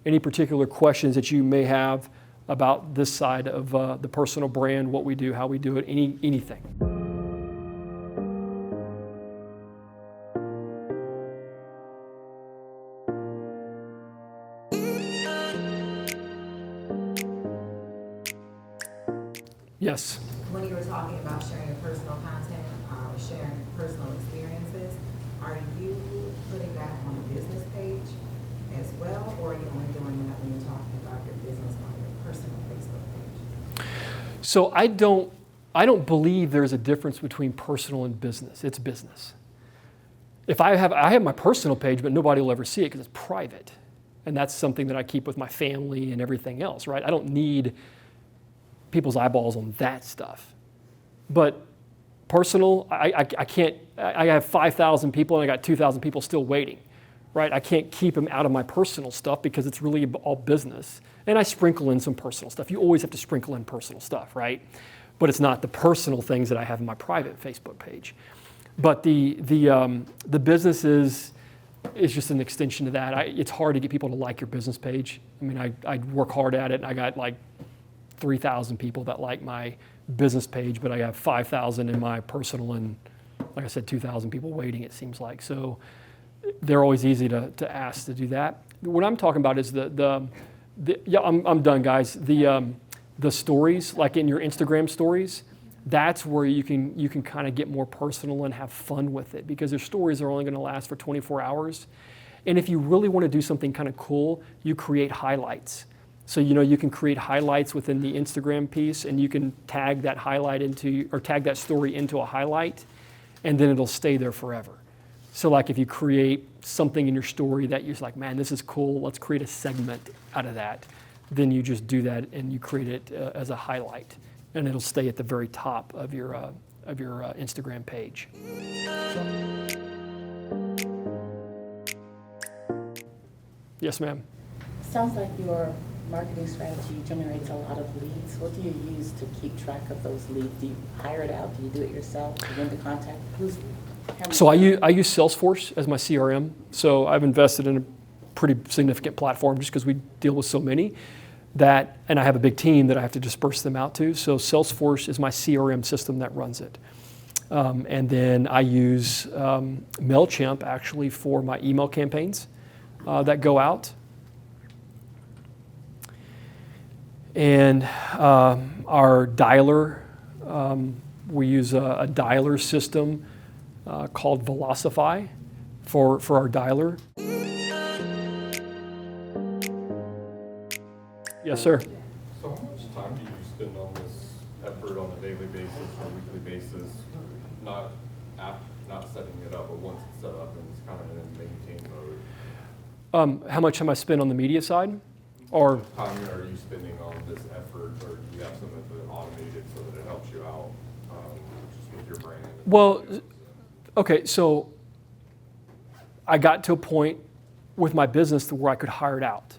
any particular questions that you may have about this side of the personal brand, what we do, how we do it, anything. Yes. When you were talking about sharing your personal content, sharing personal experiences, are you putting that on a business page as well, or are you only doing that when you're talking about your business on your personal Facebook page? So I don't believe there's a difference between personal and business. It's business. If I have my personal page, but nobody will ever see it because it's private. And that's something that I keep with my family and everything else, right? I don't need people's eyeballs on that stuff. But personal, I can't, I have 5,000 people and I got 2,000 people still waiting, right? I can't keep them out of my personal stuff because it's really all business. And I sprinkle in some personal stuff. You always have to sprinkle in personal stuff, right? But it's not the personal things that I have in my private Facebook page. But the business is just an extension of that. It's hard to get people to like your business page. I mean, I work hard at it, and I got like 3,000 people that like my business page, but I have 5,000 in my personal, and like I said, 2,000 people waiting, it seems like. So they're always easy to ask to do that. What I'm talking about is yeah, I'm done, guys. The stories, like in your Instagram stories, that's where you can kind of get more personal and have fun with it, because your stories are only going to last for 24 hours. And if you really want to do something kind of cool, you create highlights. So you can create highlights within the Instagram piece, and you can tag that highlight tag that story into a highlight, and then it'll stay there forever. So like if you create something in your story that you're like, man, this is cool, let's create a segment out of that, then you just do that and you create it as a highlight, and it'll stay at the very top of your Instagram page. Yes, ma'am. Sounds like your marketing strategy generates a lot of leads. What do you use to keep track of those leads? Do you hire it out? Do you do it yourself? Do you begin to contact? So I use Salesforce as my CRM. So I've invested in a pretty significant platform just because we deal with so many and I have a big team that I have to disperse them out to. So Salesforce is my CRM system that runs it. And then I use MailChimp actually for my email campaigns that go out. And our dialer, we use a dialer system called Velocify for our dialer. Yes, sir. So how much time do you spend on this effort on a daily basis or weekly basis? Not setting it up, but once it's set up and it's kind of in maintain mode. How much time I spend on the media side? Or how much time are you spending on this effort, or do you have something to automate it so that it helps you out just with your brand? Well, okay, so I got to a point with my business to where I could hire it out.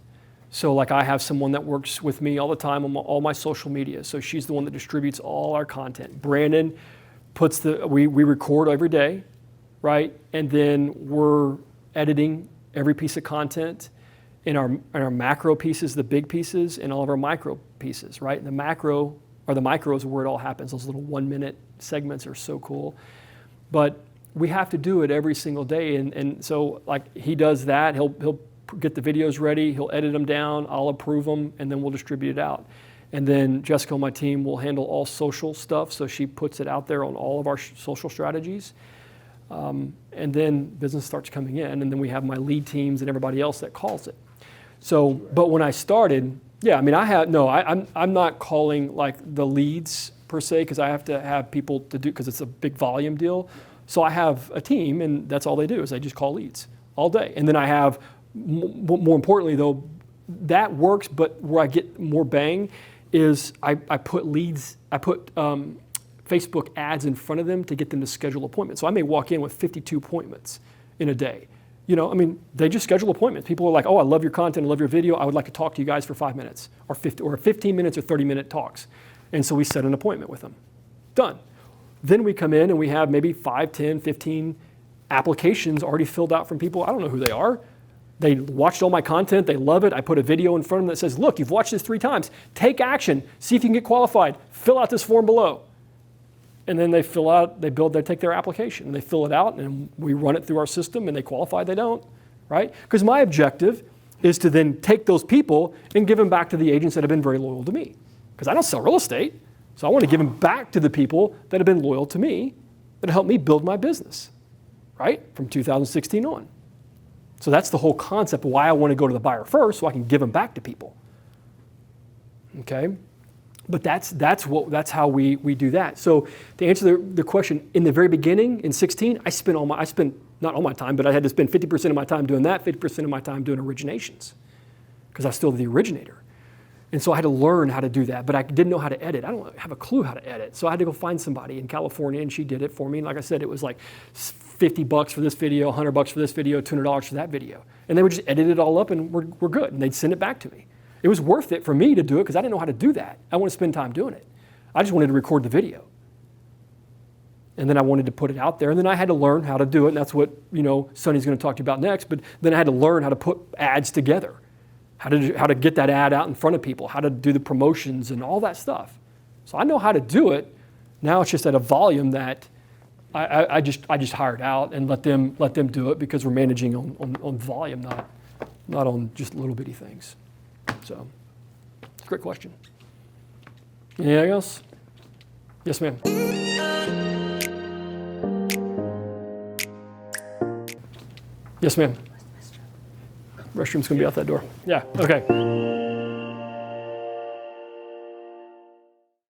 So like I have someone that works with me all the time on all my social media. So she's the one that distributes all our content. Brandon puts we record every day, right? And then we're editing every piece of content in our macro pieces, the big pieces, and all of our micro pieces, right? And the macro or the micros are where it all happens. Those little 1-minute segments are so cool. But we have to do it every single day. And so like he does that, he'll get the videos ready, he'll edit them down, I'll approve them, and then we'll distribute it out. And then Jessica on my team will handle all social stuff, so she puts it out there on all of our social strategies. And then business starts coming in, and then we have my lead teams and everybody else that calls it. So, but when I started, yeah, I mean, I'm not calling like the leads per se, because I have to have people to do, because it's a big volume deal. So I have a team, and that's all they do is they just call leads all day. And then I have, more importantly though, that works, but where I get more bang is I put Facebook ads in front of them to get them to schedule appointments. So I may walk in with 52 appointments in a day. They just schedule appointments. People are like, oh, I love your content, I love your video, I would like to talk to you guys for 5 minutes, or 15 minutes or 30-minute talks. And so we set an appointment with them. Done. Then we come in and we have maybe 5, 10, 15 applications already filled out from people. I don't know who they are. They watched all my content. They love it. I put a video in front of them that says, look, you've watched this 3 times. Take action. See if you can get qualified. Fill out this form below. And then they take their application. And they fill it out, and we run it through our system, and they qualify, they don't, right? Because my objective is to then take those people and give them back to the agents that have been very loyal to me. Because I don't sell real estate, so I want to give them back to the people that have been loyal to me, that helped me build my business, right? From 2016 on. So that's the whole concept of why I want to go to the buyer first, so I can give them back to people. Okay? But that's how we do that. So to answer the question, in the very beginning, in 16, I spent not all my time, but I had to spend 50% of my time doing that, 50% of my time doing originations, because I was still the originator. And so I had to learn how to do that, but I didn't know how to edit. I don't have a clue how to edit. So I had to go find somebody in California, and she did it for me. And like I said, it was like $50 for this video, $100 for this video, $200 for that video. And they would just edit it all up, and we're good. And they'd send it back to me. It was worth it for me to do it because I didn't know how to do that. I want to spend time doing it. I just wanted to record the video. And then I wanted to put it out there. And then I had to learn how to do it. And that's what, Sonny's going to talk to you about next. But then I had to learn how to put ads together, how to get that ad out in front of people, how to do the promotions and all that stuff. So I know how to do it. Now it's just at a volume that I just hired out and let them do it because we're managing on volume, not on just little bitty things. So, it's a great question. Anything else? Yes, ma'am. Yes, ma'am. Restroom's gonna be out that door. Yeah, okay.